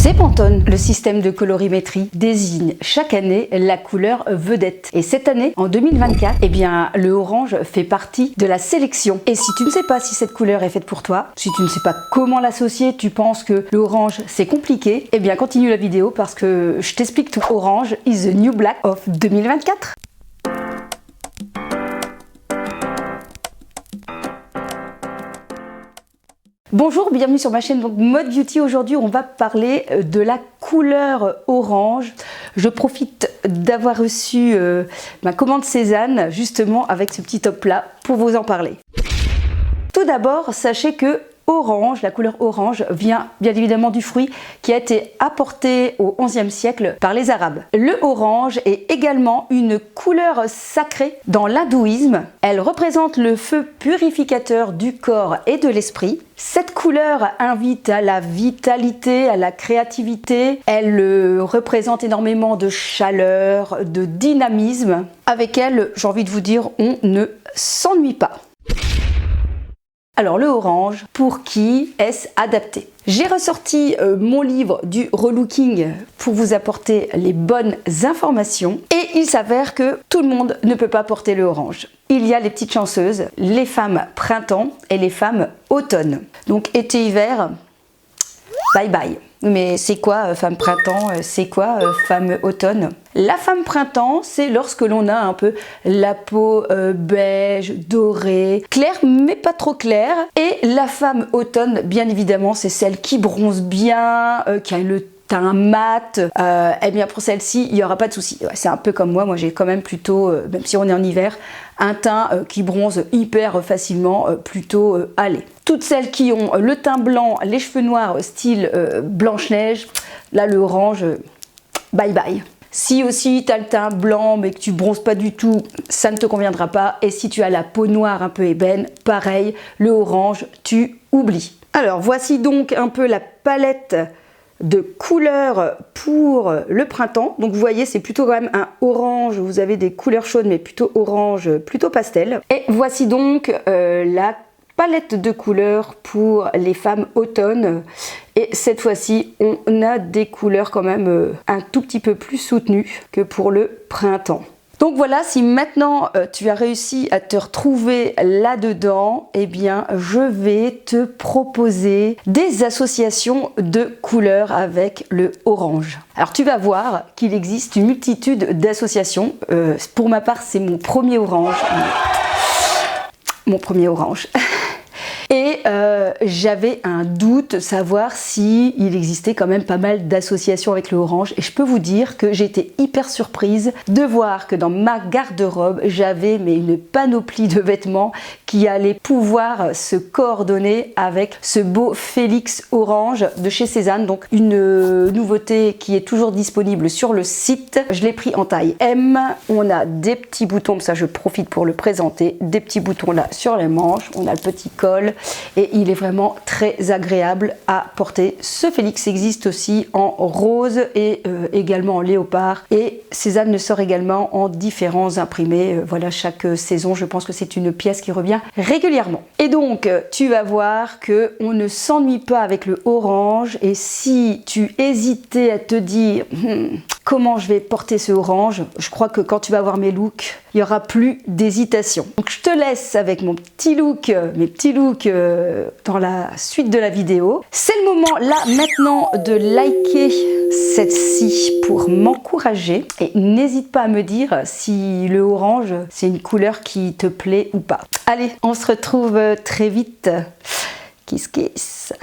C'est Pantone. Le système de colorimétrie désigne chaque année la couleur vedette. Et cette année, en 2024, eh bien, le orange fait partie de la sélection. Et si tu ne sais pas si cette couleur est faite pour toi, si tu ne sais pas comment l'associer, tu penses que l'orange c'est compliqué, eh bien continue la vidéo parce que je t'explique tout. Orange is the new black of 2024. Bonjour, bienvenue sur ma chaîne donc Mode Beauty. Aujourd'hui on va parler de la couleur orange. Je profite d'avoir reçu ma commande Cézanne justement avec ce petit top là pour vous en parler. Tout d'abord, sachez que orange, la couleur orange vient bien évidemment du fruit qui a été apporté au XIe siècle par les Arabes. Le orange est également une couleur sacrée dans l'hindouisme. Elle représente le feu purificateur du corps et de l'esprit. Cette couleur invite à la vitalité, à la créativité. Elle représente énormément de chaleur, de dynamisme. Avec elle, j'ai envie de vous dire, on ne s'ennuie pas. Alors le orange, pour qui est-ce adapté? J'ai ressorti mon livre du relooking pour vous apporter les bonnes informations et il s'avère que tout le monde ne peut pas porter le orange. Il y a les petites chanceuses, les femmes printemps et les femmes automne. Donc été-hiver, bye bye. Mais c'est quoi femme printemps? C'est quoi femme automne? La femme printemps, c'est lorsque l'on a un peu la peau beige, dorée, claire mais pas trop claire. Et la femme automne, bien évidemment, c'est celle qui bronze bien, qui a le teint mat. Eh bien pour celle-ci, il n'y aura pas de souci. Ouais, c'est un peu comme moi j'ai quand même plutôt, même si on est en hiver, un teint qui bronze hyper facilement, plutôt allé. Toutes celles qui ont le teint blanc, les cheveux noirs, style Blanche-Neige, là le orange, bye bye. Si aussi tu as le teint blanc mais que tu bronzes pas du tout, ça ne te conviendra pas. Et si tu as la peau noire un peu ébène, pareil, le orange, tu oublies. Alors voici donc un peu la palette de couleurs pour le printemps. Donc vous voyez, c'est plutôt quand même un orange, vous avez des couleurs chaudes mais plutôt orange, plutôt pastel. Et voici donc la palette de couleurs pour les femmes automne. Et cette fois-ci, on a des couleurs quand même un tout petit peu plus soutenues que pour le printemps. Donc voilà, si maintenant tu as réussi à te retrouver là-dedans, eh bien je vais te proposer des associations de couleurs avec le orange. Alors tu vas voir qu'il existe une multitude d'associations. Pour ma part, c'est mon premier orange. Mon premier orange. Et j'avais un doute, savoir si il existait quand même pas mal d'associations avec le orange. Et je peux vous dire que j'étais hyper surprise de voir que dans ma garde-robe, j'avais une panoplie de vêtements qui allaient pouvoir se coordonner avec ce beau Félix orange de chez Cézanne. Donc une nouveauté qui est toujours disponible sur le site. Je l'ai pris en taille M. On a des petits boutons, ça je profite pour le présenter, des petits boutons là sur les manches. On a le petit col. Et il est vraiment très agréable à porter. Ce Félix existe aussi en rose et également en léopard. Et Cézanne le sort également en différents imprimés. Voilà, chaque saison, je pense que c'est une pièce qui revient régulièrement. Et donc, tu vas voir qu'on ne s'ennuie pas avec le orange. Et si tu hésitais à te dire comment je vais porter ce orange, je crois que quand tu vas voir mes looks, il n'y aura plus d'hésitation. Donc je te laisse avec mon petit look, mes petits looks dans la suite de la vidéo. C'est le moment là maintenant de liker celle-ci pour m'encourager. Et n'hésite pas à me dire si le orange, c'est une couleur qui te plaît ou pas. Allez, on se retrouve très vite. Kiss kiss.